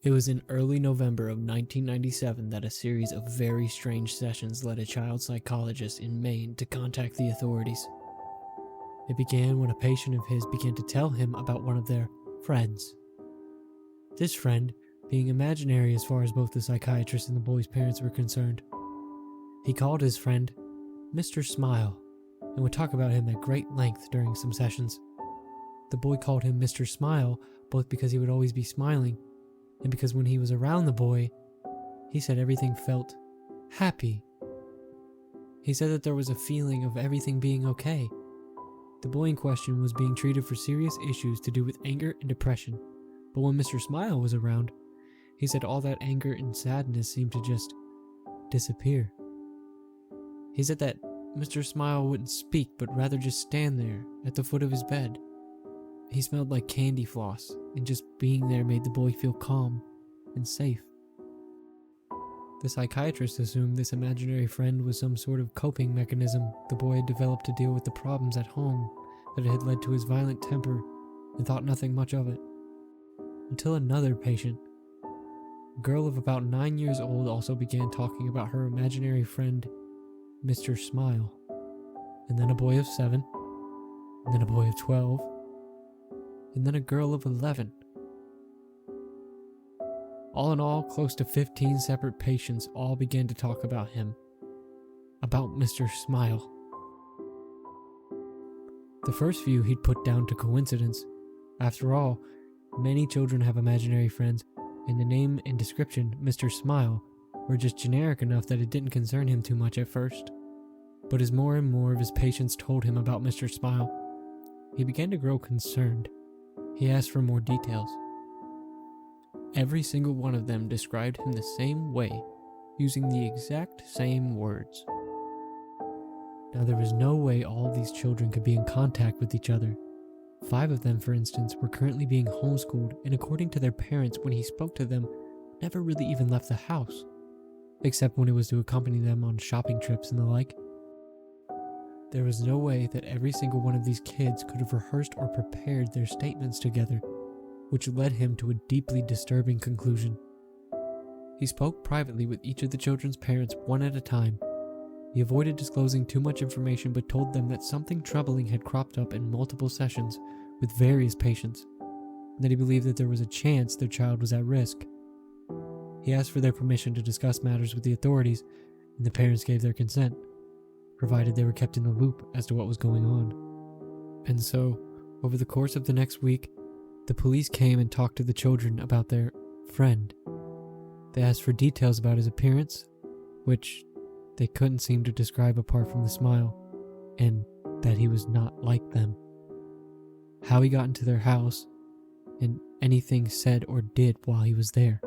It was in early November of 1997 that a series of very strange sessions led a child psychologist in Maine to contact the authorities. It began when a patient of his began to tell him about one of their friends. This friend being imaginary as far as both the psychiatrist and the boy's parents were concerned. He called his friend Mr. Smile and would talk about him at great length during some sessions. The boy called him Mr. Smile both because he would always be smiling and because when he was around the boy, he said everything felt happy. He said that there was a feeling of everything being okay. The boy in question was being treated for serious issues to do with anger and depression, but when Mr. Smile was around, he said all that anger and sadness seemed to just disappear. He said that Mr. Smile wouldn't speak but rather just stand there at the foot of his bed. He smelled like candy floss, and just being there made the boy feel calm and safe. The psychiatrist assumed this imaginary friend was some sort of coping mechanism the boy had developed to deal with the problems at home that had led to his violent temper, and thought nothing much of it. Until another patient, a girl of about 9 years old, also began talking about her imaginary friend, Mr. Smile, and then a boy of 7, and then a boy of 12, and then a girl of 11. All in all, close to 15 separate patients all began to talk about him, about Mr. Smile. The first few he'd put down to coincidence. After all, many children have imaginary friends, and the name and description, Mr. Smile, were just generic enough that it didn't concern him too much at first. But as more and more of his patients told him about Mr. Smile, he began to grow concerned. He asked for more details. Every single one of them described him the same way, using the exact same words. Now there was no way all these children could be in contact with each other. 5 of them, for instance, were currently being homeschooled, and according to their parents, when he spoke to them, never really even left the house, except when it was to accompany them on shopping trips and the like. There was no way that every single one of these kids could have rehearsed or prepared their statements together, which led him to a deeply disturbing conclusion. He spoke privately with each of the children's parents one at a time. He avoided disclosing too much information but told them that something troubling had cropped up in multiple sessions with various patients, and that he believed that there was a chance their child was at risk. He asked for their permission to discuss matters with the authorities, and the parents gave their consent, provided they were kept in the loop as to what was going on. And so, over the course of the next week, the police came and talked to the children about their friend. They asked for details about his appearance, which they couldn't seem to describe apart from the smile, and that he was not like them. How he got into their house, and anything said or did while he was there.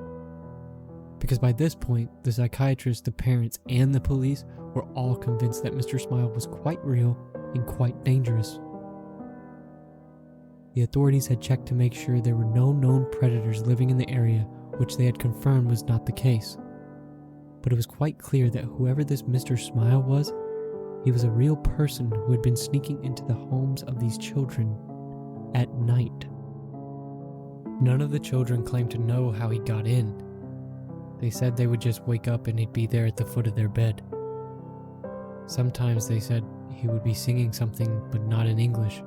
Because by this point, the psychiatrist, the parents, and the police were all convinced that Mr. Smile was quite real and quite dangerous. The authorities had checked to make sure there were no known predators living in the area, which they had confirmed was not the case. But it was quite clear that whoever this Mr. Smile was, he was a real person who had been sneaking into the homes of these children at night. None of the children claimed to know how he got in. They said they would just wake up and he'd be there at the foot of their bed. Sometimes they said he would be singing something, but not in English.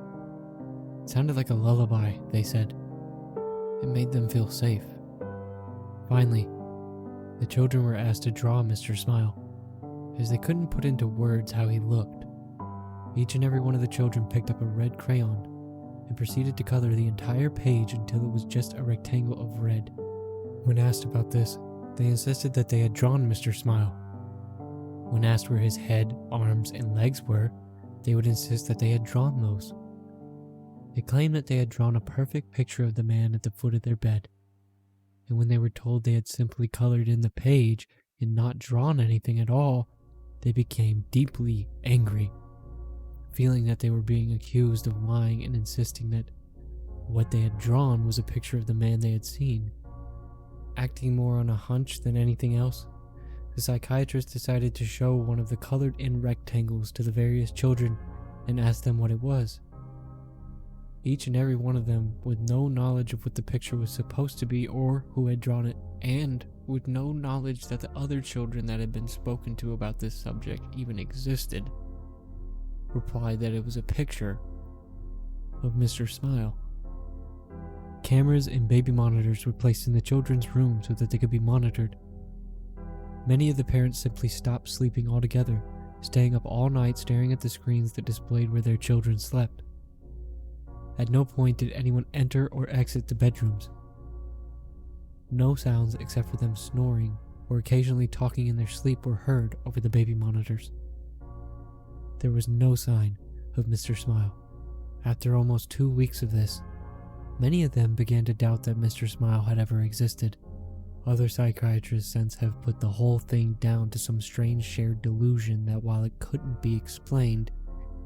It sounded like a lullaby, they said. It made them feel safe. Finally, the children were asked to draw Mr. Smile, as they couldn't put into words how he looked. Each and every one of the children picked up a red crayon and proceeded to color the entire page until it was just a rectangle of red. When asked about this, they insisted that they had drawn Mr. Smile. When asked where his head, arms, and legs were, they would insist that they had drawn those. They claimed that they had drawn a perfect picture of the man at the foot of their bed, and when they were told they had simply colored in the page and not drawn anything at all, they became deeply angry, feeling that they were being accused of lying and insisting that what they had drawn was a picture of the man they had seen. Acting more on a hunch than anything else, the psychiatrist decided to show one of the colored-in rectangles to the various children and ask them what it was. each and every one of them with no knowledge of what the picture was supposed to be or who had drawn it, and with no knowledge that the other children that had been spoken to about this subject even existed, replied that it was a picture of Mr. Smile. Cameras and baby monitors were placed in the children's room so that they could be monitored. Many of the parents simply stopped sleeping altogether, staying up all night staring at the screens that displayed where their children slept. At no point did anyone enter or exit the bedrooms. No sounds except for them snoring or occasionally talking in their sleep were heard over the baby monitors. There was no sign of Mr. Smile. After almost 2 weeks of this, many of them began to doubt that Mr. Smile had ever existed. Other psychiatrists since have put the whole thing down to some strange shared delusion that while it couldn't be explained,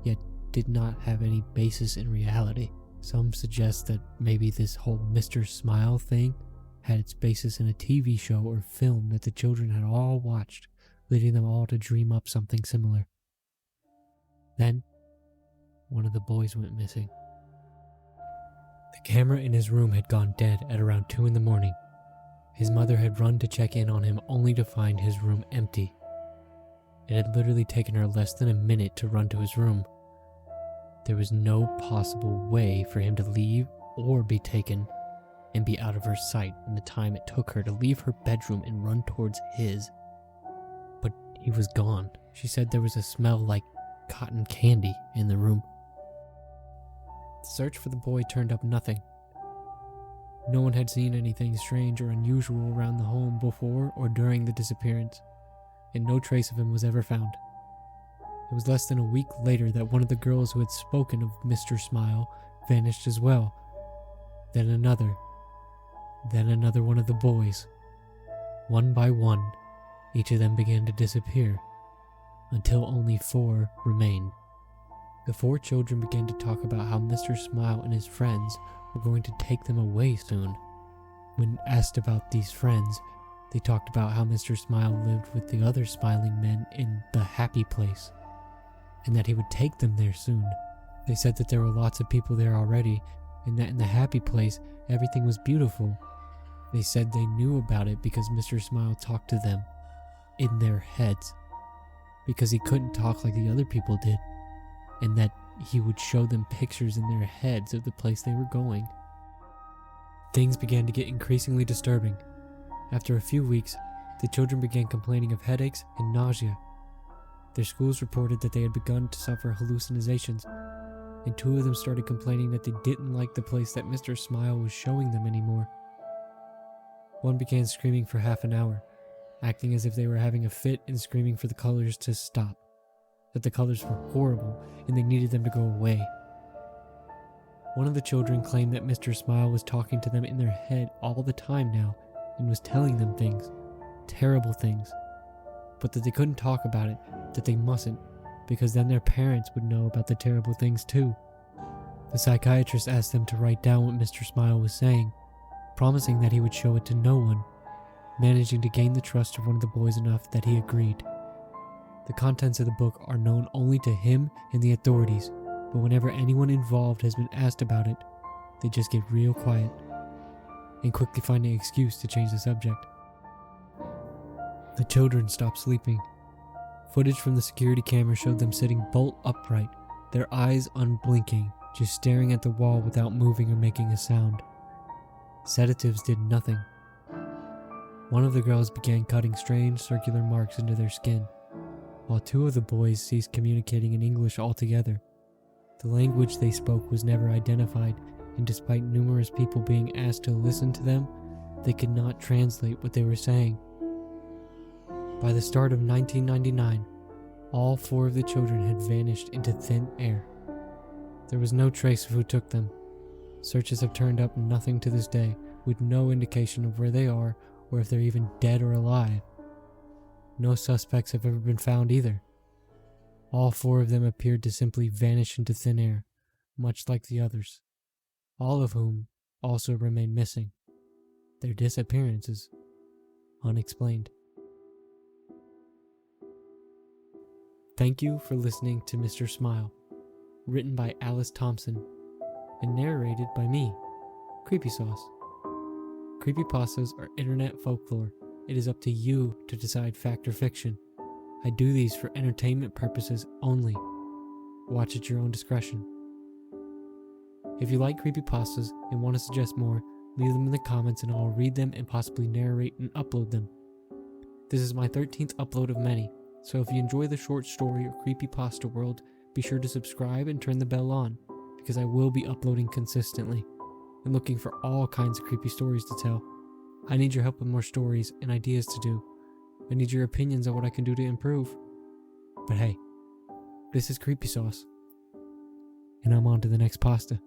yet did not have any basis in reality. Some suggest that maybe this whole Mr. Smile thing had its basis in a TV show or film that the children had all watched, leading them all to dream up something similar. Then, one of the boys went missing. The camera in his room had gone dead at around 2 in the morning. His mother had run to check in on him only to find his room empty. It had literally taken her less than a minute to run to his room. There was no possible way for him to leave or be taken and be out of her sight in the time it took her to leave her bedroom and run towards his. But he was gone. She said there was a smell like cotton candy in the room. The search for the boy turned up nothing. No one had seen anything strange or unusual around the home before or during the disappearance, and no trace of him was ever found. It was less than a week later that one of the girls who had spoken of Mr. Smile vanished as well. Then another one of the boys. One by one, each of them began to disappear, until only 4 remained. The 4 children began to talk about how Mr. Smile and his friends were going to take them away soon. When asked about these friends, they talked about how Mr. Smile lived with the other smiling men in the happy place, and that he would take them there soon. They said that there were lots of people there already, and that in the happy place, everything was beautiful. They said they knew about it because Mr. Smile talked to them in their heads, because he couldn't talk like the other people did, and that he would show them pictures in their heads of the place they were going. Things began to get increasingly disturbing. After a few weeks, the children began complaining of headaches and nausea. Their schools reported that they had begun to suffer hallucinations, and 2 of them started complaining that they didn't like the place that Mr. Smile was showing them anymore. One began screaming for half an hour, acting as if they were having a fit and screaming for the colors to stop, that the colors were horrible and they needed them to go away. One of the children claimed that Mr. Smile was talking to them in their head all the time now and was telling them things, terrible things, but that they couldn't talk about it, that they mustn't, because then their parents would know about the terrible things too. The psychiatrist asked them to write down what Mr. Smile was saying, promising that he would show it to no one, managing to gain the trust of one of the boys enough that he agreed. The contents of the book are known only to him and the authorities, but whenever anyone involved has been asked about it, they just get real quiet and quickly find an excuse to change the subject. The children stopped sleeping. Footage from the security camera showed them sitting bolt upright, their eyes unblinking, just staring at the wall without moving or making a sound. Sedatives did nothing. One of the girls began cutting strange circular marks into their skin, while 2 of the boys ceased communicating in English altogether. The language they spoke was never identified, and despite numerous people being asked to listen to them, they could not translate what they were saying. By the start of 1999, all 4 of the children had vanished into thin air. There was no trace of who took them. Searches have turned up nothing to this day, with no indication of where they are or if they're even dead or alive. No suspects have ever been found either. All 4 of them appeared to simply vanish into thin air, much like the others, all of whom also remain missing. Their disappearances unexplained. Thank you for listening to Mr. Smile, written by Alice Thompson, and narrated by me, CreepySauce. CreepyPastas are internet folklore. It is up to you to decide fact or fiction. I do these for entertainment purposes only. Watch at your own discretion. If you like creepypastas and want to suggest more, leave them in the comments and I'll read them and possibly narrate and upload them. This is my 13th upload of many, so if you enjoy the short story or creepypasta world, be sure to subscribe and turn the bell on, because I will be uploading consistently and looking for all kinds of creepy stories to tell. I need your help with more stories and ideas to do. I need your opinions on what I can do to improve. But hey, this is CreepySauce, and I'm on to the next pasta.